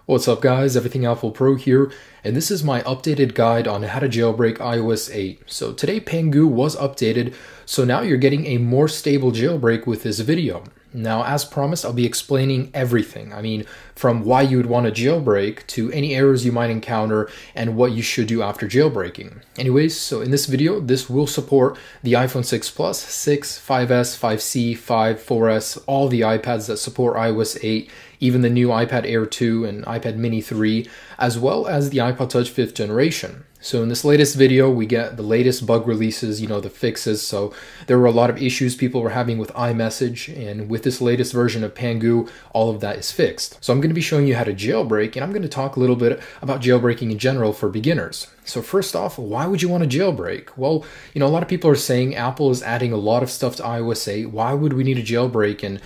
What's up guys, Everything Apple Pro here, and this is my updated guide on how to jailbreak iOS 8. So today Pangu was updated, so now you're getting a more stable jailbreak with this video. Now as promised, I'll be explaining everything. I mean, from why you would want to jailbreak to any errors you might encounter and what you should do after jailbreaking. Anyways, so in this video, this will support the iPhone 6 Plus, 6, 5S, 5C, 5, 4S, all the iPads that support iOS 8, even the new iPad Air 2 and iPad Mini 3, as well as the iPod Touch 5th generation. So in this latest video, we get the latest bug releases, the fixes. So there were a lot of issues people were having with iMessage, and with this latest version of Pangu, all of that is fixed. So I'm going to be showing you how to jailbreak, and I'm going to talk a little bit about jailbreaking in general for beginners. So first off, why would you want to jailbreak? Well, a lot of people are saying Apple is adding a lot of stuff to iOS 8. Why would we need a jailbreak and,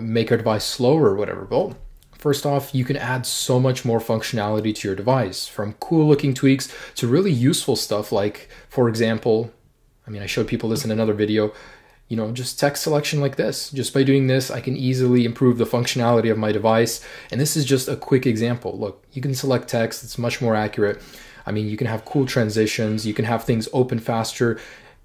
make our device slower or whatever? Well, first off, you can add so much more functionality to your device, from cool looking tweaks to really useful stuff like, for example, I showed people this in another video, just text selection like this. Just by doing this, I can easily improve the functionality of my device. And this is just a quick example. Look, you can select text, it's much more accurate. You can have cool transitions, you can have things open faster,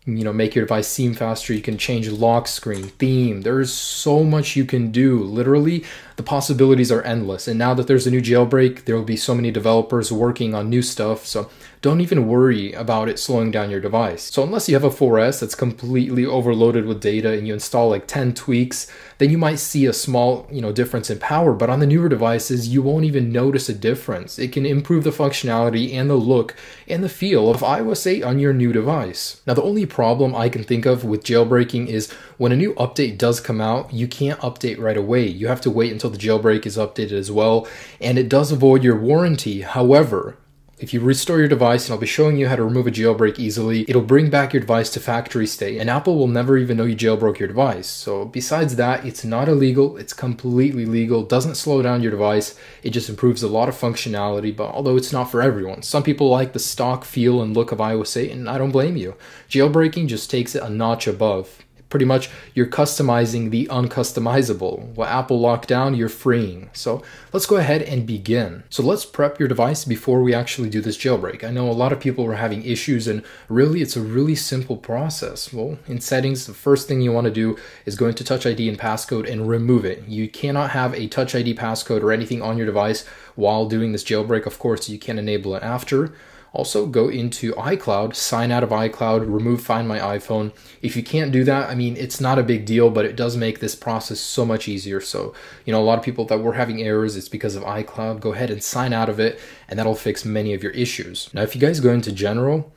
make your device seem faster. You can change lock screen, theme. There's so much you can do. Literally, the possibilities are endless. And now that there's a new jailbreak, there will be so many developers working on new stuff. So don't even worry about it slowing down your device. So unless you have a 4S that's completely overloaded with data and you install like 10 tweaks, then you might see a small, difference in power. But on the newer devices, you won't even notice a difference. It can improve the functionality and the look and the feel of iOS 8 on your new device. Now, the only problem I can think of with jailbreaking is when a new update does come out, you can't update right away. You have to wait until the jailbreak is updated as well, and it does avoid your warranty. However, if you restore your device, and I'll be showing you how to remove a jailbreak easily, it'll bring back your device to factory state, and Apple will never even know you jailbroke your device. So besides that, it's not illegal, it's completely legal, doesn't slow down your device, it just improves a lot of functionality, but although it's not for everyone. Some people like the stock feel and look of iOS 8, and I don't blame you. Jailbreaking just takes it a notch above. Pretty much, you're customizing the uncustomizable. What Apple locked down, you're freeing. So let's go ahead and begin. So let's prep your device before we actually do this jailbreak. I know a lot of people were having issues, and really it's a really simple process. Well, in settings, the first thing you want to do is go into Touch ID and passcode and remove it. You cannot have a Touch ID passcode or anything on your device while doing this jailbreak. Of course, you can enable it after. Also, go into iCloud, sign out of iCloud, remove Find My iPhone. If you can't do that, it's not a big deal, but it does make this process so much easier. So, a lot of people that were having errors, it's because of iCloud. Go ahead and sign out of it, and that'll fix many of your issues. Now, if you guys go into General,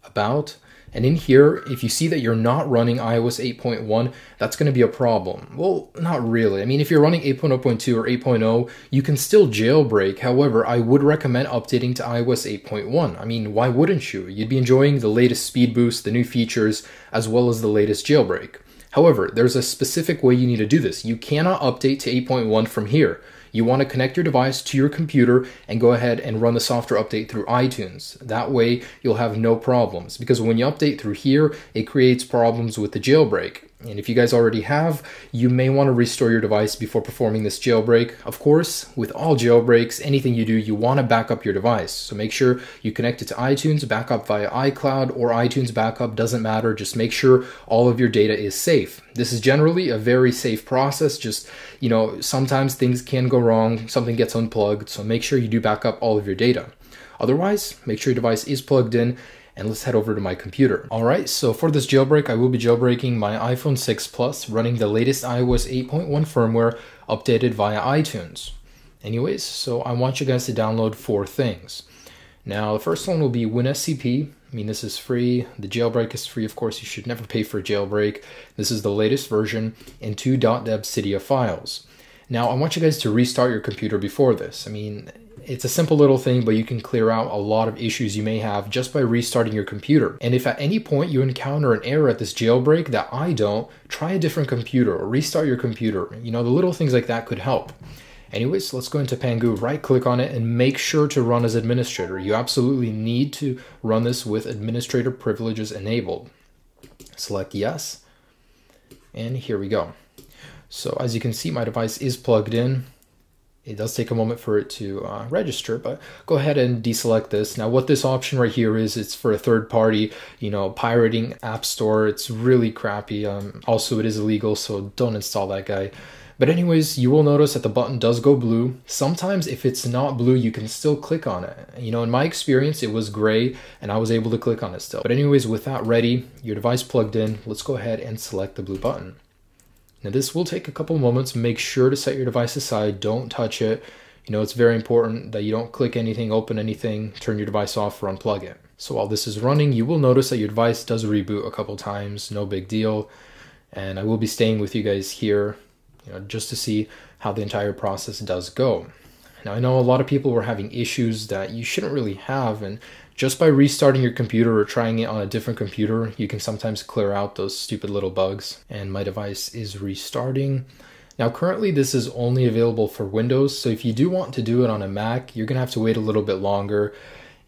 About, and in here, if you see that you're not running iOS 8.1, that's going to be a problem. Well, not really. If you're running 8.0.2 or 8.0, you can still jailbreak. However, I would recommend updating to iOS 8.1. Why wouldn't you? You'd be enjoying the latest speed boost, the new features, as well as the latest jailbreak. However, there's a specific way you need to do this. You cannot update to 8.1 from here. You want to connect your device to your computer and go ahead and run the software update through iTunes. That way, you'll have no problems, because when you update through here, it creates problems with the jailbreak. And if you guys already have, you may want to restore your device before performing this jailbreak. Of course, with all jailbreaks, anything you do, you want to back up your device. So make sure you connect it to iTunes, back up via iCloud or iTunes backup, doesn't matter. Just make sure all of your data is safe. This is generally a very safe process. Just, sometimes things can go wrong, something gets unplugged, so make sure you do back up all of your data. Otherwise, make sure your device is plugged in. And let's head over to my computer. Alright, so for this jailbreak, I will be jailbreaking my iPhone 6 Plus, running the latest iOS 8.1 firmware updated via iTunes. Anyways, so I want you guys to download 4 things. Now, the first one will be WinSCP. This is free. The jailbreak is free. Of course, you should never pay for a jailbreak. This is the latest version, and 2 .deb Cydia files. Now, I want you guys to restart your computer before this. It's a simple little thing, but you can clear out a lot of issues you may have just by restarting your computer. And if at any point you encounter an error at this jailbreak that I don't, try a different computer or restart your computer. The little things like that could help. Anyways, let's go into Pangu, right click on it, and make sure to run as administrator. You absolutely need to run this with administrator privileges enabled. Select yes, and here we go. So as you can see, my device is plugged in. It does take a moment for it to register, but go ahead and deselect this. Now what this option right here is, it's for a third party, pirating app store. It's really crappy. Also, it is illegal, so don't install that guy. But anyways, you will notice that the button does go blue. Sometimes if it's not blue, you can still click on it. In my experience, it was gray and I was able to click on it still. But anyways, with that ready, your device plugged in, let's go ahead and select the blue button. Now this will take a couple moments. Make sure to set your device aside. Don't touch it. It's very important that you don't click anything, open anything, turn your device off or unplug it. So while this is running, you will notice that your device does reboot a couple times. No big deal. And I will be staying with you guys here, just to see how the entire process does go. Now I know a lot of people were having issues that you shouldn't really have, and just by restarting your computer or trying it on a different computer, you can sometimes clear out those stupid little bugs. And my device is restarting. Now currently this is only available for Windows, so if you do want to do it on a Mac, you're gonna have to wait a little bit longer.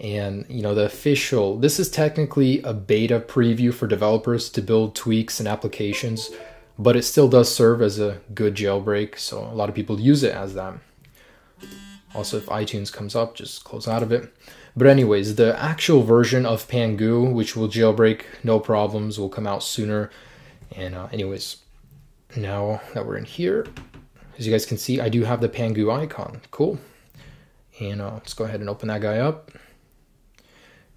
And this is technically a beta preview for developers to build tweaks and applications, but it still does serve as a good jailbreak, so a lot of people use it as that. Also, if iTunes comes up, just close out of it. But anyways, the actual version of Pangu, which will jailbreak no problems, will come out sooner. And anyways, now that we're in here, as you guys can see, I do have the Pangu icon. Cool. And let's go ahead and open that guy up.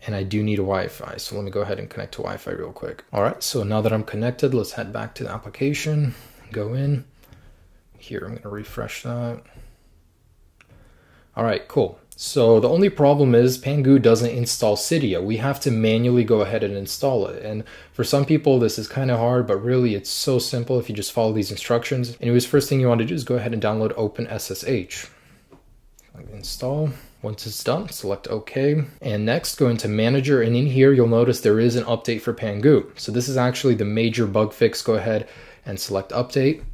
And I do need a Wi-Fi, so let me go ahead and connect to Wi-Fi real quick. All right, so now that I'm connected, let's head back to the application, go in. Here, I'm gonna refresh that. All right, cool. So the only problem is Pangu doesn't install Cydia. We have to manually go ahead and install it. And for some people, this is kind of hard, but really it's so simple if you just follow these instructions. Anyways, first thing you want to do is go ahead and download OpenSSH. Install. Once it's done, select OK. And next, go into Manager, and in here, you'll notice there is an update for Pangu. So this is actually the major bug fix. Go ahead and select Update.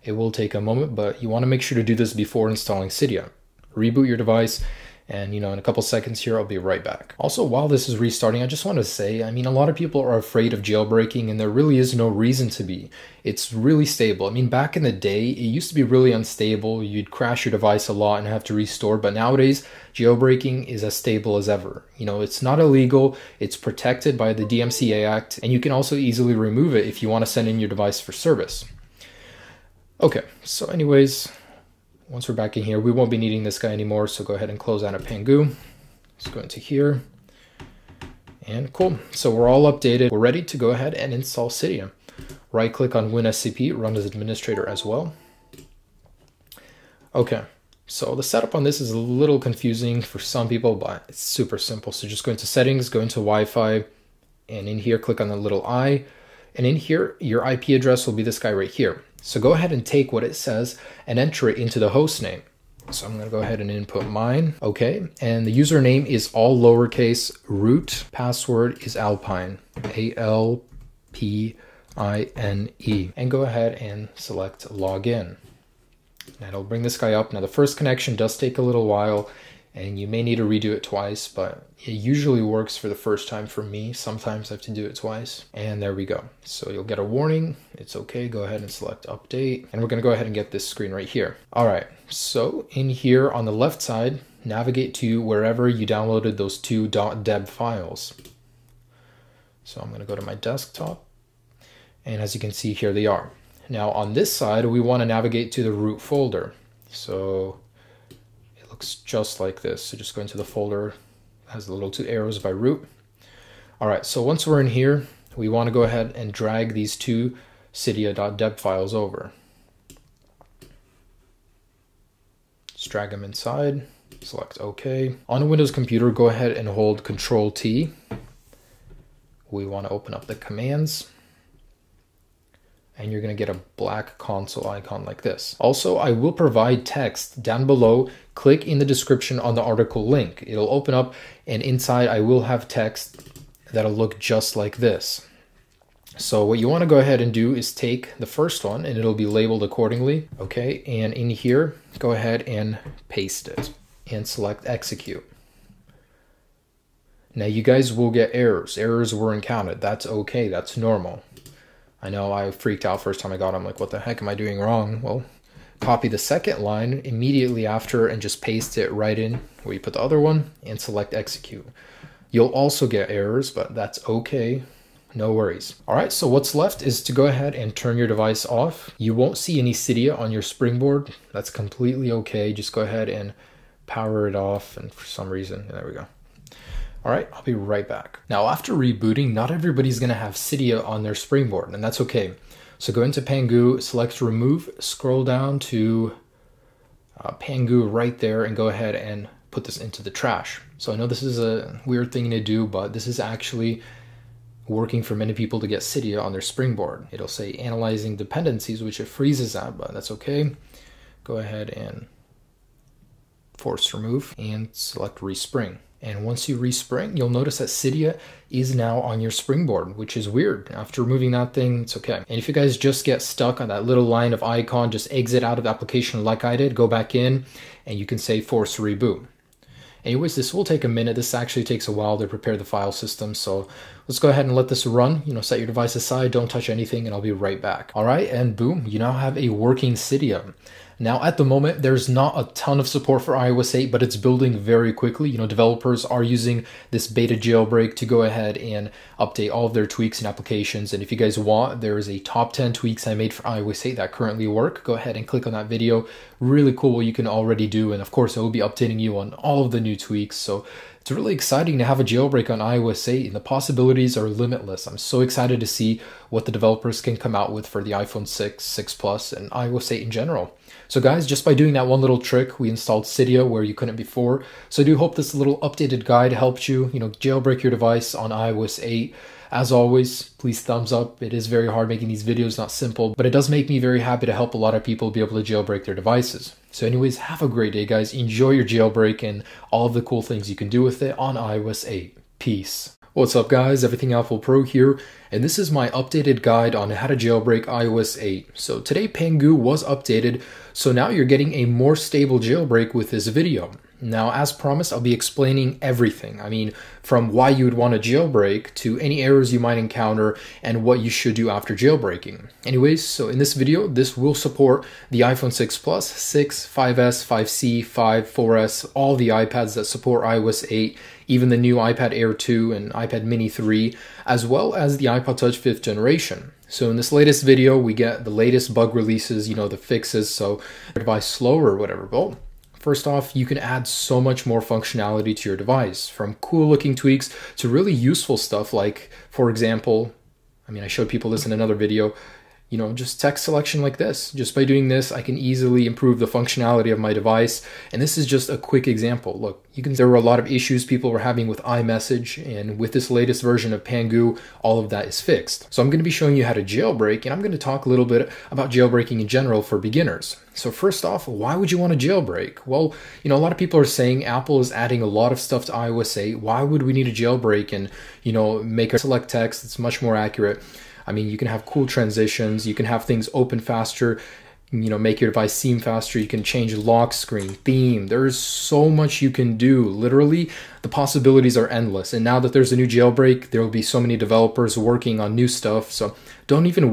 It will take a moment, but you want to make sure to do this before installing Cydia. Reboot your device, and in a couple seconds here, I'll be right back. Also, while this is restarting, I just want to say, a lot of people are afraid of jailbreaking, and there really is no reason to be. It's really stable. Back in the day, it used to be really unstable. You'd crash your device a lot and have to restore, but nowadays, jailbreaking is as stable as ever. It's not illegal, it's protected by the DMCA Act, and you can also easily remove it if you want to send in your device for service. Okay, so anyways, once we're back in here, we won't be needing this guy anymore, so go ahead and close out of Pangu. Let's go into here. And cool, so we're all updated. We're ready to go ahead and install Cydia. Right-click on WinSCP, run as administrator as well. Okay, so the setup on this is a little confusing for some people, but it's super simple. So just go into Settings, go into Wi-Fi, and in here, click on the little I. And in here, your IP address will be this guy right here. So go ahead and take what it says and enter it into the host name. So I'm going to go ahead and input mine. Okay, and the username is all lowercase, root, password is Alpine, A-L-P-I-N-E. And go ahead and select login. And it'll bring this guy up. Now the first connection does take a little while, and you may need to redo it twice, but it usually works for the first time for me. Sometimes I have to do it twice. And there we go. So you'll get a warning. It's okay. Go ahead and select update. And we're going to go ahead and get this screen right here. All right. So in here on the left side, navigate to wherever you downloaded those two .deb files. So I'm going to go to my desktop. And as you can see here, they are. Now on this side, we want to navigate to the root folder. So just like this. So just go into the folder, it has the little two arrows by root. All right, so once we're in here, we want to go ahead and drag these two cydia.deb files over. Just drag them inside, select OK. On a Windows computer, go ahead and hold Control T. We want to open up the commands, and you're going to get a black console icon like this. Also, I will provide text down below. Click in the description on the article link. It'll open up, and inside I will have text that'll look just like this. So what you want to go ahead and do is take the first one, and it'll be labeled accordingly. Okay, and in here, go ahead and paste it and select execute. Now you guys will get errors. Errors were encountered. That's okay, that's normal. I know I freaked out first time I got it. I'm like, what the heck am I doing wrong? Well, Copy the second line immediately after and just paste it right in where you put the other one and select execute. You'll also get errors, but that's okay. No worries. All right, so what's left is to go ahead and turn your device off. You won't see any Cydia on your springboard. That's completely okay. Just go ahead and power it off, and for some reason, there we go. All right, I'll be right back. Now, after rebooting, not everybody's gonna have Cydia on their springboard, and that's okay. So go into Pangu, select remove, scroll down to Pangu right there, and go ahead and put this into the trash. So I know this is a weird thing to do, but this is actually working for many people to get Cydia on their springboard. It'll say analyzing dependencies, which it freezes at, but that's okay. Go ahead and force remove and select respring. And once you respring, you'll notice that Cydia is now on your springboard, which is weird. After removing that thing, it's okay. And if you guys just get stuck on that little line of icon, just exit out of the application like I did, go back in, and you can say force reboot. Anyways, this will take a minute. This actually takes a while to prepare the file system. So let's go ahead and let this run. Set your device aside, don't touch anything, and I'll be right back. All right, and boom, you now have a working Cydia. Now, at the moment, there's not a ton of support for iOS 8, but it's building very quickly. Developers are using this beta jailbreak to go ahead and update all of their tweaks and applications. And if you guys want, there is a top 10 tweaks I made for iOS 8 that currently work. Go ahead and click on that video. Really cool what you can already do. And of course, I will be updating you on all of the new tweaks. So it's really exciting to have a jailbreak on iOS 8, and the possibilities are limitless. I'm so excited to see what the developers can come out with for the iPhone 6, 6 Plus, and iOS 8 in general. So guys, just by doing that one little trick, we installed Cydia where you couldn't before. So I do hope this little updated guide helped you, jailbreak your device on iOS 8. As always, please thumbs up. It is very hard making these videos, not simple, but it does make me very happy to help a lot of people be able to jailbreak their devices. So anyways, have a great day, guys. Enjoy your jailbreak and all of the cool things you can do with it on iOS 8. Peace. What's up, guys? Everything Alpha Pro here, and this is my updated guide on how to jailbreak iOS 8. So today Pangu was updated, so now you're getting a more stable jailbreak with this video. Now, as promised, I'll be explaining everything. I mean, from why you would want to jailbreak to any errors you might encounter and what you should do after jailbreaking. Anyways, so in this video, this will support the iPhone 6 Plus, 6, 5S, 5C, 5, 4S, all the iPads that support iOS 8, even the new iPad Air 2 and iPad Mini 3, as well as the iPod Touch 5th generation. So in this latest video, we get the latest bug releases, the fixes, so your device slower or whatever. Well, first off, you can add so much more functionality to your device, from cool looking tweaks to really useful stuff like, for example, I showed people this in another video, just text selection like this. Just by doing this, I can easily improve the functionality of my device. And this is just a quick example. Look, there were a lot of issues people were having with iMessage, and with this latest version of Pangu, all of that is fixed. So I'm going to be showing you how to jailbreak, and I'm going to talk a little bit about jailbreaking in general for beginners. So first off, why would you want to jailbreak? Well, a lot of people are saying Apple is adding a lot of stuff to iOS 8. Why would we need a jailbreak and, make a select text that's much more accurate? You can have cool transitions, you can have things open faster, make your device seem faster, you can change lock screen, theme. There's so much you can do. Literally, the possibilities are endless. And now that there's a new jailbreak, there will be so many developers working on new stuff. So don't even